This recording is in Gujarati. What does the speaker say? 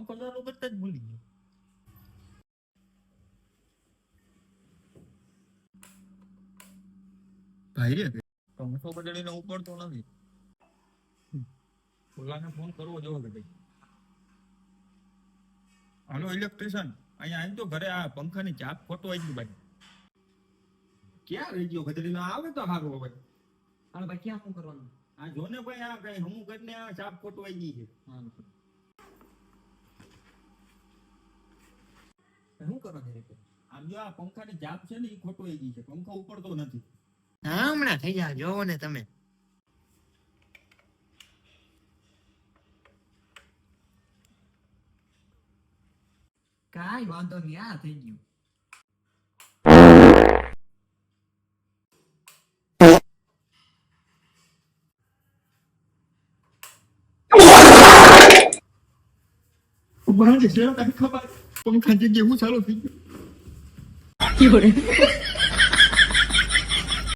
પંખો ચાલુ કરતા જ ભૂલી ગયો. ભાઈ રે પંખો બદલીને ઉપડતો નથી. ઓલાને ફોન કરવો જોવો કે ભાઈ. હાલો ઇલેક્ટ્રિશિયન, અહીંયા આવી તો ઘરે આ પંખાની ચાપ ખોટો આવી ગયું ભાઈ. ક્યાં રહી ગયો ગધડીનો? આવે તો સારું હવે. હાલો ભાઈ ક્યાં શું કરવાનું? આ જો ને ભાઈ, આ કઈ હમું કરીને આ ચાપ ખોટો આવી ગઈ છે. શું કરવાનું છે? આમ જો આ પંખાની ચાપ છે ને એ ખોટો આવી ગઈ છે, પંખો ઉપડતો નથી. હા હમણાં થઈ જાય, જોવો ને તમે. કાઈ વાંધો નહીં, આ થઈ ગયું. પંખા જગ્યાએ હું ચાલુ થઈ ગયું.